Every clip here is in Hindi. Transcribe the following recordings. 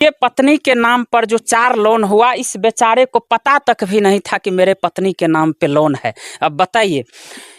ये पत्नी के नाम पर जो 4 लोन हुआ, इस बेचारे को पता तक भी नहीं था कि मेरे पत्नी के नाम पे लोन है। अब बताइए,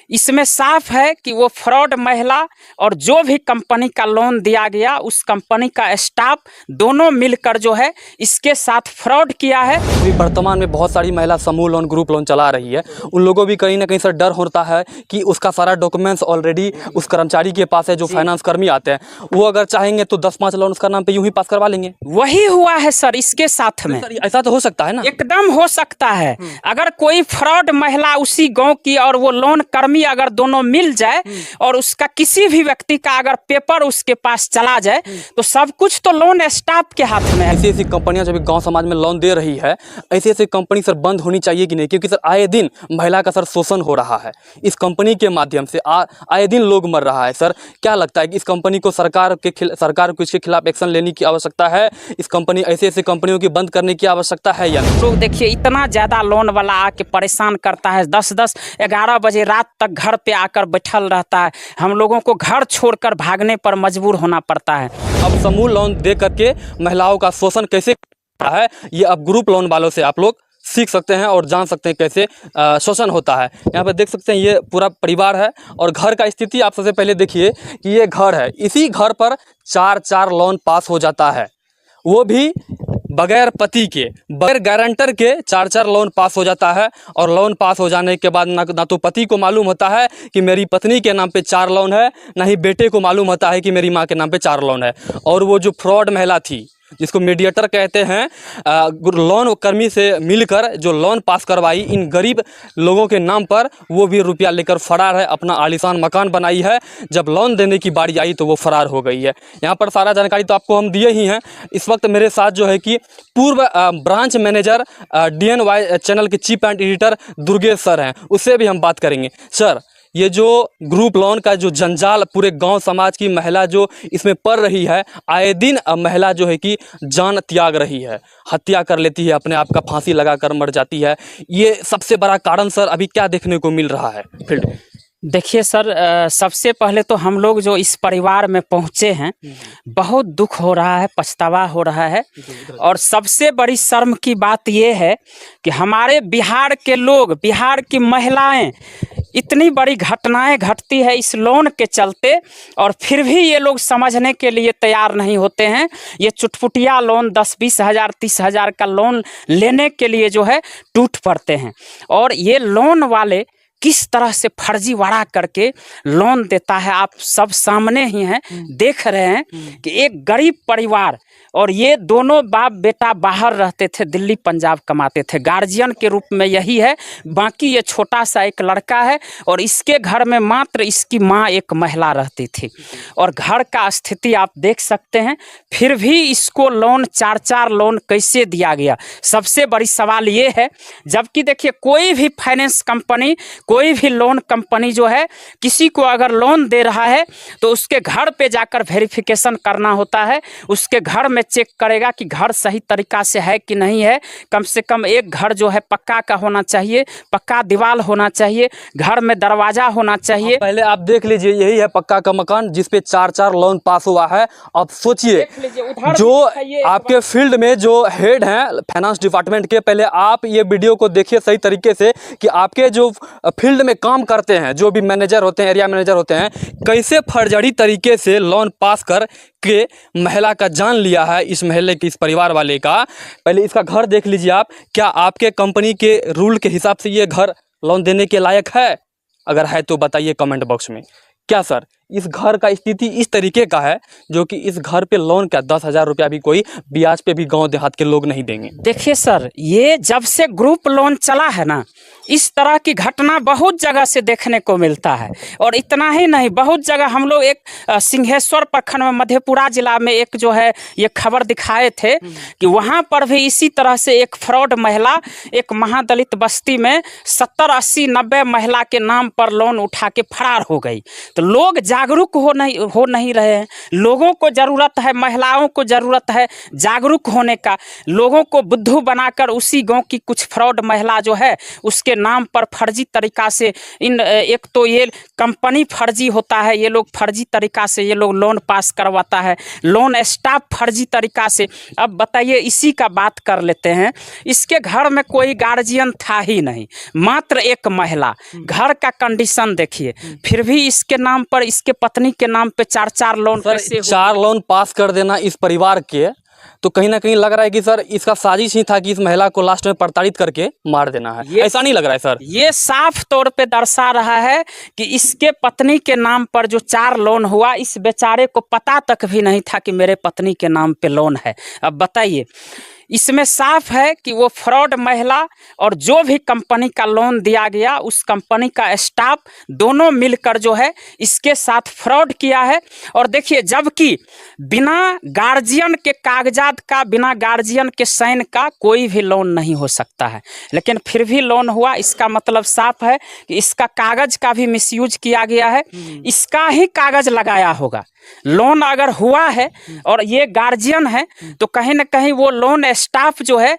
इसमें साफ है कि वो फ्रॉड महिला और जो भी कंपनी का लोन दिया गया उस कंपनी का स्टाफ दोनों मिलकर जो है इसके साथ फ्रॉड किया है। अभी वर्तमान में बहुत सारी महिला समूह लोन, ग्रुप लोन चला रही है। उन लोगों भी कहीं ना कहीं से डर होता है कि उसका सारा डॉक्यूमेंट्स ऑलरेडी उस कर्मचारी के पास है, जो फाइनेंस कर्मी आते हैं। वो अगर चाहेंगे तो 10-5 लोन उसका नाम पे यूं ही पास करवा लेंगे। वही हुआ है सर इसके साथ में। ऐसा तो हो सकता है ना? एकदम हो सकता है। अगर कोई फ्रॉड महिला उसी गांव की और वो लोन कर्मी अगर दोनों मिल जाए और उसका किसी भी व्यक्ति का अगर पेपर उसके पास चला जाए तो सब कुछ तो लोन स्टाफ के हाथ में है। ऐसी ऐसी कंपनियां जब गांव समाज में लोन दे रही है, ऐसी ऐसी कंपनी सर बंद होनी चाहिए कि नहीं? क्योंकि सर आए दिन महिला का सर शोषण हो रहा है इस कंपनी के माध्यम से। आए दिन लोग मर रहा है। सर क्या लगता है कि इस कंपनी को सरकार को इसके खिलाफ एक्शन लेने की आवश्यकता है? इस कंपनी ऐसे ऐसे कंपनियों की बंद करने की आवश्यकता है या नहीं? तो देखिए, इतना ज़्यादा लोन वाला आके परेशान करता है, 10-10 11 बजे रात तक घर पे आकर बैठल रहता है। हम लोगों को घर छोड़कर भागने पर मजबूर होना पड़ता है। अब समूह लोन दे करके महिलाओं का शोषण कैसे होता है, ये अब ग्रुप लोन वालों से आप लोग सीख सकते हैं और जान सकते हैं कैसे शोषण होता है। यहाँ पर देख सकते हैं ये पूरा परिवार है और घर का स्थिति आप सबसे पहले देखिए कि ये घर है। इसी घर पर 4-4 लोन पास हो जाता है, वो भी बगैर पति के, बगैर गारंटर के 4-4 लोन पास हो जाता है। और लोन पास हो जाने के बाद ना तो पति को मालूम होता है कि मेरी पत्नी के नाम पे 4 लोन है, ना ही बेटे को मालूम होता है कि मेरी माँ के नाम पे 4 लोन है। और वो जो फ्रॉड महिला थी, जिसको मीडिएटर कहते हैं, लोन कर्मी से मिलकर जो लोन पास करवाई इन गरीब लोगों के नाम पर, वो भी रुपया लेकर फरार है। अपना आलीशान मकान बनाई है, जब लोन देने की बारी आई तो वो फरार हो गई है। यहाँ पर सारा जानकारी तो आपको हम दिए ही हैं। इस वक्त मेरे साथ जो है कि पूर्व ब्रांच मैनेजर DNY चैनल के cheap and editor Durgesh sir हैं, उससे भी हम बात करेंगे। सर, ये जो ग्रुप लोन का जो जंजाल पूरे गांव समाज की महिला जो इसमें पड़ रही है, आए दिन महिला जो है कि जान त्याग रही है, हत्या कर लेती है, अपने आप का फांसी लगाकर मर जाती है। ये सबसे बड़ा कारण सर अभी क्या देखने को मिल रहा है फील्ड में? देखिए सर, सबसे पहले तो हम लोग जो इस परिवार में पहुंचे हैं, बहुत दुख हो रहा है, पछतावा हो रहा है। और सबसे बड़ी शर्म की बात ये है कि हमारे बिहार के लोग, बिहार की महिलाएं, इतनी बड़ी घटनाएं घटती है इस लोन के चलते, और फिर भी ये लोग समझने के लिए तैयार नहीं होते हैं। ये चुटपुटिया लोन 10-20 हज़ार 30 हज़ार का लोन लेने के लिए जो है टूट पड़ते हैं। और ये लोन वाले किस तरह से फर्जीवाड़ा करके लोन देता है, आप सब सामने ही हैं, देख रहे हैं कि एक गरीब परिवार, और ये दोनों बाप बेटा बाहर रहते थे, दिल्ली पंजाब कमाते थे, गार्जियन के रूप में यही है। बाकी ये छोटा सा एक लड़का है और इसके घर में मात्र इसकी माँ एक महिला रहती थी। और घर का स्थिति आप देख सकते हैं, फिर भी इसको लोन 4-4 लोन कैसे दिया गया, सबसे बड़ी सवाल ये है। जबकि देखिए, कोई भी फाइनेंस कंपनी, कोई भी लोन कंपनी जो है, किसी को अगर लोन दे रहा है तो उसके घर पे जाकर वेरिफिकेशन करना होता है, उसके घर में चेक करेगा कि घर सही तरीका से है कि नहीं है। कम से कम एक घर जो है पक्का का होना चाहिए, पक्का दीवार होना चाहिए, घर में दरवाजा होना चाहिए। पहले आप देख लीजिए, यही है पक्का का मकान जिसपे 4-4 लोन पास हुआ है। अब सोचिए, जो आपके फील्ड में जो हेड हैं फाइनेंस डिपार्टमेंट के, पहले आप ये वीडियो को देखिए सही तरीके से कि आपके जो फील्ड में काम करते हैं, जो भी मैनेजर होते हैं, एरिया मैनेजर होते हैं, कैसे फर्जरी तरीके से लोन पास कर के महिला का जान लिया है इस महल्ले के, इस परिवार वाले का। पहले इसका घर देख लीजिए आप, क्या आपके कंपनी के रूल के हिसाब से ये घर लोन देने के लायक है? अगर है तो बताइए कमेंट बॉक्स में। क्या सर, इस घर का स्थिति इस तरीके का है जो कि इस घर पे लोन क्या 10,000 रुपया भी कोई ब्याज पे भी गांव देहात के लोग नहीं देंगे? देखिए सर, ये जब से ग्रुप लोन चला है ना, इस तरह की घटना बहुत जगह से देखने को मिलता है। और इतना ही नहीं, बहुत जगह हम लोग एक सिंहेश्वर प्रखंड में, मधेपुरा जिला में एक जो है ये खबर दिखाए थे कि वहाँ पर भी इसी तरह से एक फ्रॉड महिला, एक महादलित बस्ती में 70, 80, 90 महिला के नाम पर लोन उठा के फरार हो गई। तो लोग जागरूक हो नहीं रहे हैं। लोगों को ज़रूरत है, महिलाओं को ज़रूरत है जागरूक होने का। लोगों को बुद्धू बनाकर उसी गांव की कुछ फ्रॉड महिला जो है उसके इसके नाम पर फर्जी तरीका से एक तो ये कंपनी फर्जी होता है, ये लोग फर्जी तरीका से ये लोग लोन पास करवाता है, लोन स्टाफ फर्जी तरीका से। अब बताइए, इसी का बात कर लेते हैं। इसके घर में कोई गार्जियन था ही नहीं, मात्र एक महिला। घर का कंडीशन देखिए, फिर भी इसके नाम पर, इसके पत्नी के नाम पे 4 लोन कैसे हो? 4 लोन पास कर देना इस परिवार के, तो कहीं ना कहीं लग रहा है कि सर इसका साजिश ही था कि इस महिला को लास्ट में प्रताड़ित करके मार देना है। ऐसा नहीं लग रहा है सर? ये साफ तौर पे दर्शा रहा है कि इसके पत्नी के नाम पर जो 4 लोन हुआ, इस बेचारे को पता तक भी नहीं था कि मेरे पत्नी के नाम पे लोन है। अब बताइए, इसमें साफ है कि वो फ्रॉड महिला और जो भी कंपनी का लोन दिया गया, उस कंपनी का स्टाफ दोनों मिलकर जो है इसके साथ फ्रॉड किया है। और देखिए, जबकि बिना गार्जियन के कागजात का, बिना गार्जियन के साइन का कोई भी लोन नहीं हो सकता है, लेकिन फिर भी लोन हुआ। इसका मतलब साफ है कि इसका कागज का भी मिसयूज किया गया है, इसका ही कागज लगाया होगा। लोन अगर हुआ है और ये गार्जियन है, तो कहीं ना कहीं वो लोन स्टाफ जो है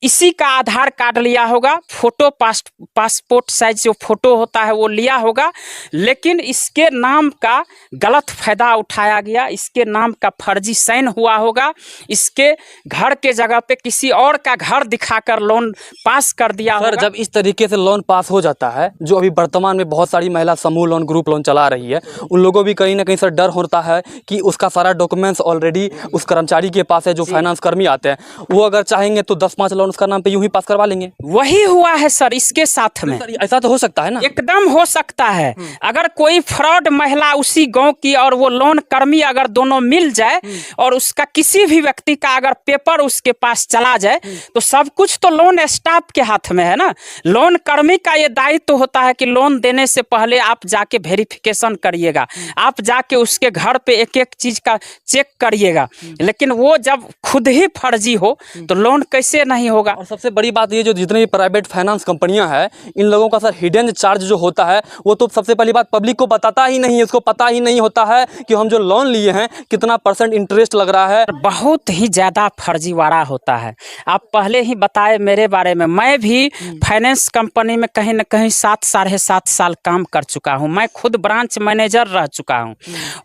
इसी का आधार कार्ड लिया होगा, फोटो पासपोर्ट साइज जो फोटो होता है वो लिया होगा, लेकिन इसके नाम का गलत फायदा उठाया गया, इसके नाम का फर्जी साइन हुआ होगा, इसके घर के जगह पे किसी और का घर दिखाकर लोन पास कर दिया होगा। सर, जब इस तरीके से लोन पास हो जाता है, जो अभी वर्तमान में बहुत सारी महिला समूह लोन, ग्रुप लोन चला रही है, उन लोगों भी कहीं ना कहीं सर डर होता है कि उसका सारा डॉक्यूमेंट्स ऑलरेडी उस कर्मचारी के पास है, जो फाइनेंस कर्मी आते हैं, वो अगर चाहेंगे तो 10-5 लोन उसका नाम पे यूं ही पास करवा लेंगे। वही हुआ है सर इसके साथ में। सर, ऐसा तो हो सकता है ना? एकदम हो सकता है। अगर कोई फ्रॉड महिला उसी गांव की और वो लोन कर्मी अगर दोनों मिल जाए और उसका किसी भी व्यक्ति का अगर पेपर उसके पास चला जाए, तो सब कुछ तो लोन स्टाफ के हाथ में है ना। लोन कर्मी का ये दायित्व होता है कि लोन देने से पहले आप जाके वेरिफिकेशन करिएगा, आप जाके उसके घर पे एक एक चीज का चेक करिएगा, लेकिन वो जब खुद ही फर्जी हो तो लोन कैसे नहीं होगा। और सबसे बड़ी बात ये, जो जितनी भी प्राइवेट फाइनेंस कंपनियां हैं, इन लोगों का सर हिडन चार्ज जो होता है, वो तो सबसे पहली बात पब्लिक को बताता ही नहीं है। उसको पता ही नहीं होता है कि हम जो लोन लिए हैं कितना % इंटरेस्ट लग रहा है। बहुत ही ज़्यादा फर्जीवाड़ा होता है। आप पहले ही बताए मेरे बारे में, मैं भी फाइनेंस कंपनी में कहीं ना कहीं 7 साढ़े 7 साल काम कर चुका हूँ। मैं खुद ब्रांच मैनेजर रह चुका हूँ,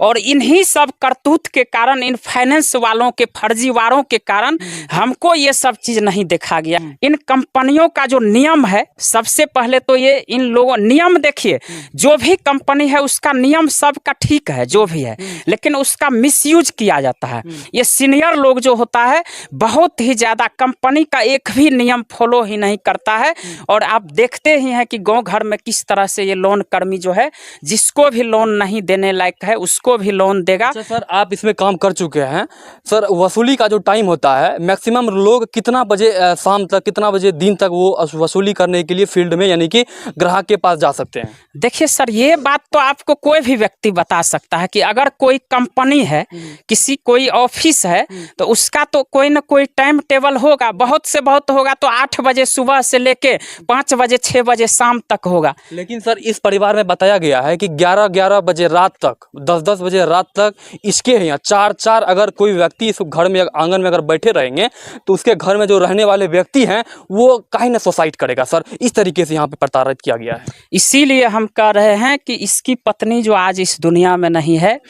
और इन्हीं सब करतूत के कारण, इन फाइनेंस वालों के फर्जीवाड़ों के कारण हमको ये सब चीज़ नहीं देखा गया। इन कंपनियों का जो नियम है, सबसे पहले तो ये इन लोगों, नियम देखिए, जो भी कंपनी है उसका नियम सबका ठीक है जो भी है, लेकिन उसका मिसयूज किया जाता है। ये सीनियर लोग जो होता है, बहुत ही ज़्यादा कंपनी का एक भी नियम फॉलो ही नहीं करता है। और आप देखते ही हैं कि गांव घर में किस तरह से ये लोन कर्मी जो है, जिसको भी लोन नहीं देने लायक है उसको भी लोन देगा। अच्छा सर, आप इसमें काम कर चुके हैं सर, वसूली का जो टाइम होता है, मैक्सिमम लोग कितना बजे शाम तक, कितना बजे दिन तक वो वसूली करने के लिए फील्ड में, यानी कि ग्राहक के पास जा सकते हैं? देखिए सर, ये बात तो आपको कोई भी व्यक्ति बता सकता है कि अगर कोई कंपनी है, किसी कोई ऑफिस है, तो उसका तो कोई ना कोई टाइम टेबल होगा। बहुत से बहुत होगा तो 8 बजे सुबह से लेके 5 बजे 6 बजे शाम तक होगा। लेकिन सर, इस परिवार में बताया गया है कि 11-11 बजे रात तक, 10-10 बजे रात तक इसके यहाँ 4-4 अगर कोई व्यक्ति इस घर में, आंगन में अगर बैठे रहेंगे, तो उसके घर में जो रहने वाले व्यक्ति हैं वो काहे ना सुसाइड करेगा। सर, इस तरीके से यहाँ पे प्रताड़ित किया गया है। इसीलिए हम कह रहे हैं कि इसकी पत्नी जो आज इस दुनिया में नहीं है,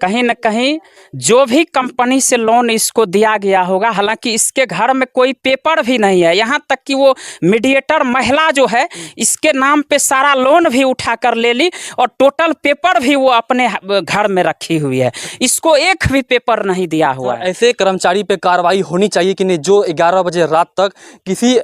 कहीं न कहीं जो भी कंपनी से लोन इसको दिया गया होगा, हालांकि इसके घर में कोई पेपर भी नहीं है, यहाँ तक कि वो मीडिएटर महिला जो है इसके नाम पे सारा लोन भी उठा कर ले ली, और टोटल पेपर भी वो अपने घर में रखी हुई है, इसको एक भी पेपर नहीं दिया हुआ है। ऐसे कर्मचारी पे कार्रवाई होनी चाहिए कि नहीं, जो 11 बजे रात तक किसी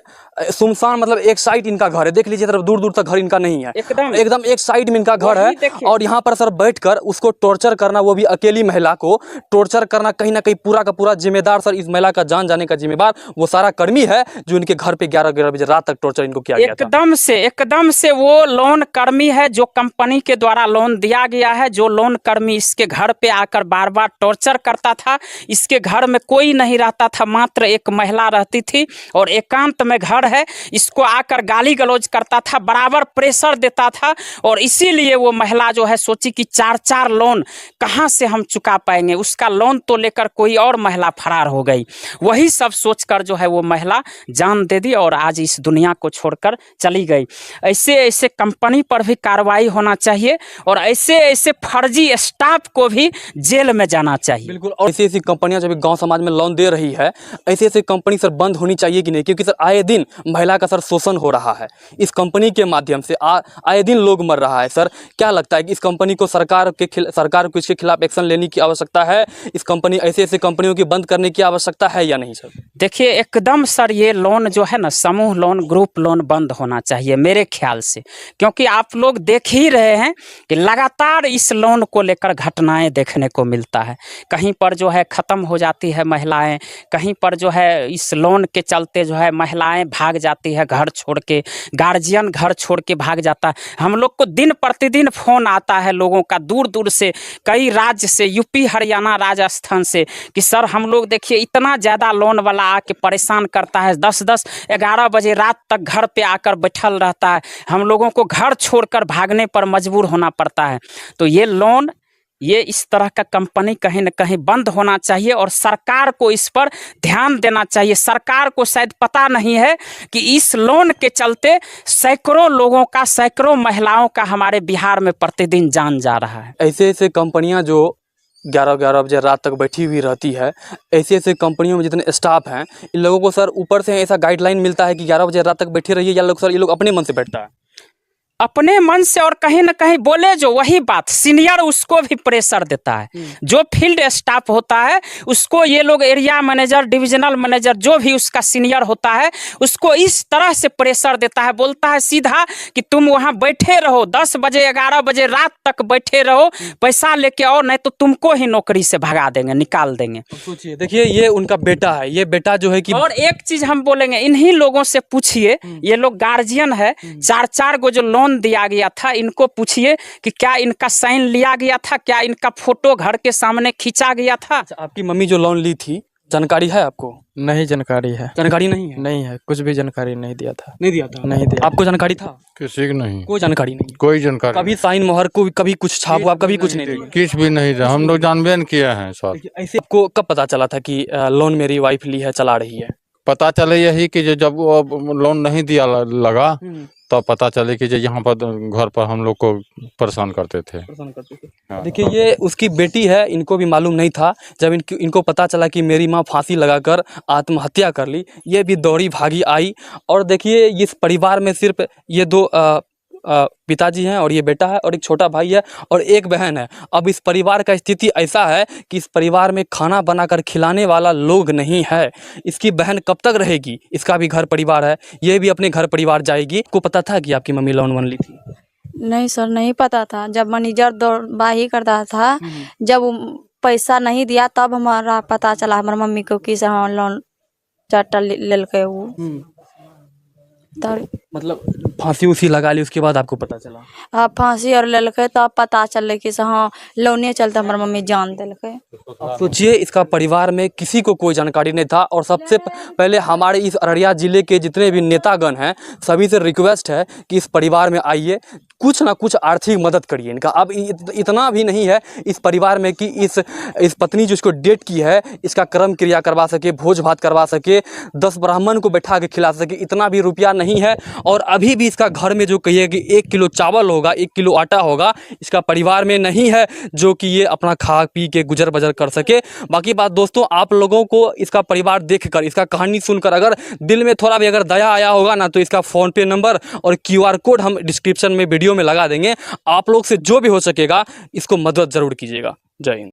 सुनसान, मतलब एक साइड इनका घर है, देख लीजिए तरफ दूर दूर तक घर इनका नहीं है, एकदम एक साइड में इनका घर है, और यहाँ पर सर बैठकर उसको टॉर्चर करना, वो भी अकेली महिला को टॉर्चर करना, कहीं ना कहीं पूरा का पूरा जिम्मेदार सर, इस महिला का जान जाने का जिम्मेदार वो सारा कर्मी है, जो इनके घर पे 11 बजे रात तक टॉर्चर इनको किया गया था। एकदम से वो लोन कर्मी है जो कंपनी के द्वारा लोन दिया गया है, जो लोन कर्मी इसके घर पे आकर बार बार टॉर्चर करता था। इसके घर में कोई नहीं रहता था, मात्र एक महिला रहती थी, और एकांत में घर अनपढ़ है, इसको आकर गाली गलौज करता था, बराबर प्रेशर देता था। और इसीलिए वो महिला जो है सोची कि 4-4 लोन कहाँ से हम चुका पाएंगे, उसका लोन तो लेकर कोई और महिला फरार हो गई। वही सब सोचकर जो है वो महिला जान दे दी और आज इस दुनिया को छोड़कर चली गई। ऐसे ऐसे कंपनी पर भी कार्रवाई होना चाहिए और ऐसे ऐसे फर्जी स्टाफ को भी जेल में जाना चाहिए। बिल्कुल। और ऐसी ऐसी कंपनियां जब गांव समाज में लोन दे रही है, ऐसी ऐसी कंपनी सर बंद होनी चाहिए कि नहीं? क्योंकि सर आए दिन महिला का सर शोषण हो रहा है इस कंपनी के माध्यम से, आए दिन लोग मर रहा है। सर क्या लगता है कि इस कंपनी को सरकार को इसके खिलाफ एक्शन लेने की आवश्यकता है? इस कंपनी ऐसे ऐसे कंपनियों की बंद करने की आवश्यकता है या नहीं सर? देखिए एकदम सर ये लोन जो है ना, समूह लोन, ग्रुप लोन बंद होना चाहिए मेरे ख्याल से। क्योंकि आप लोग देख ही रहे हैं कि लगातार इस लोन को लेकर घटनाएं देखने को मिलता है। कहीं पर जो है ख़त्म हो जाती है महिलाएं, कहीं पर जो है इस लोन के चलते जो है महिलाएं भाग जाती है घर छोड़ के, गार्जियन घर छोड़ के भाग जाता है। हम लोग को दिन प्रतिदिन फ़ोन आता है लोगों का दूर दूर से, कई राज्य से, यूपी, हरियाणा, राजस्थान से, कि सर हम लोग देखिए इतना ज़्यादा लोन वाला आके परेशान करता है, 10-10, 11 बजे रात तक घर पे आकर बैठल रहता है, हम लोगों को घर छोड़कर भागने पर मजबूर होना पड़ता है। तो ये लोन, ये इस तरह का कंपनी कहीं न कहीं बंद होना चाहिए और सरकार को इस पर ध्यान देना चाहिए। सरकार को शायद पता नहीं है कि इस लोन के चलते सैकड़ों लोगों का, सैकड़ों महिलाओं का हमारे बिहार में प्रतिदिन जान जा रहा है। ऐसे ऐसे कंपनियां जो 11-11 बजे रात तक बैठी हुई रहती है, ऐसे ऐसे कंपनियों में जितने स्टाफ हैं, इन लोगों को सर ऊपर से ऐसा गाइडलाइन मिलता है कि 11 बजे रात तक बैठे रहिए, या लोग सर ये लोग अपने मन से बैठता है? अपने मन से, और कहीं ना कहीं बोले जो वही बात, सीनियर उसको भी प्रेशर देता है। जो फील्ड स्टाफ होता है उसको ये लोग, एरिया मैनेजर, डिविजनल मैनेजर, जो भी उसका सीनियर होता है, उसको इस तरह से प्रेशर देता है, बोलता है सीधा कि तुम वहाँ बैठे रहो, 10 बजे 11 बजे रात तक बैठे रहो, पैसा लेके आओ, नहीं तो तुमको ही नौकरी से भगा देंगे, निकाल देंगे। सोचिए, देखिए ये उनका बेटा है, ये बेटा जो है कि, और एक चीज हम बोलेंगे, इन्हीं लोगों से पूछिए, ये लोग गार्जियन है, 4-4 गो जो लोन दिया गया था, इनको पूछिए कि क्या इनका साइन लिया गया था, क्या इनका फोटो घर के सामने खींचा गया था। आपकी मम्मी जो लोन ली थी, जानकारी है आपको? नहीं जानकारी है। जानकारी नहीं है? नहीं है, कुछ भी जानकारी नहीं दिया था। नहीं दिया था? नहीं दिया। आपको जानकारी था? किसी की नहीं, कोई जानकारी नहीं? कोई जानकारी कभी साइन मोहर को, कभी कुछ छाप, आप कभी कुछ नहीं दिया? किस भी नहीं रहा, हम लोग जानबे नहीं किया है सर। ऐसे आपको कब पता चला था कि लोन मेरी वाइफ ली है, चला रही है? पता चले यही कि जब वो लोन नहीं दिया लगा, तो पता चले कि यहाँ पर घर पर हम लोग को परेशान करते थे। हाँ। देखिए ये उसकी बेटी है, इनको भी मालूम नहीं था। जब इनको पता चला कि मेरी माँ फांसी लगाकर आत्महत्या कर ली, ये भी दौड़ी भागी आई। और देखिए इस परिवार में सिर्फ ये 2 पिताजी हैं और ये बेटा है और एक छोटा भाई है और एक बहन है। अब इस परिवार का स्थिति ऐसा है कि इस परिवार में खाना बनाकर खिलाने वाला लोग नहीं है। इसकी बहन कब तक रहेगी? इसका भी घर परिवार है, ये भी अपने घर परिवार जाएगी। आपको पता था कि आपकी मम्मी लोन ली थी? नहीं सर, नहीं पता था। जब मैनेजर दौड़बाही करता था, जब पैसा नहीं दिया तब हमारा पता चला हमारी मम्मी को कि हाँ लोन 4टा ले के वो। तब मतलब फांसी उसी लगा ली, उसके बाद आपको पता चला? हाँ, फांसी और ले के तब पता चले कि हाँ लोने चलते हमारी मम्मी जान दिल के। सोचिए इसका परिवार में किसी को कोई जानकारी नहीं था। और सबसे पहले हमारे इस अररिया जिले के जितने भी नेतागण हैं, सभी से रिक्वेस्ट है कि इस परिवार में आइए, कुछ ना कुछ आर्थिक मदद करिए इनका। अब इतना भी नहीं है इस परिवार में कि इस पत्नी जो इसको डेट की है, इसका कर्म क्रिया करवा सके, भोज भात करवा सके, 10 ब्राह्मण को बैठा के खिला सके, इतना भी रुपया नहीं है। और अभी भी इसका घर में जो कहिए कि 1 किलो चावल होगा, 1 किलो आटा होगा, इसका परिवार में नहीं है जो कि ये अपना खा पी के गुजर बजर कर सके। बाकी बात दोस्तों, आप लोगों को इसका परिवार देखकर, इसका कहानी सुनकर अगर दिल में थोड़ा भी अगर दया आया होगा ना, तो इसका फ़ोनपे नंबर और QR कोड हम डिस्क्रिप्शन में वीडियो में लगा देंगे। आप लोग से जो भी हो सकेगा इसको मदद ज़रूर कीजिएगा। जय हिंद।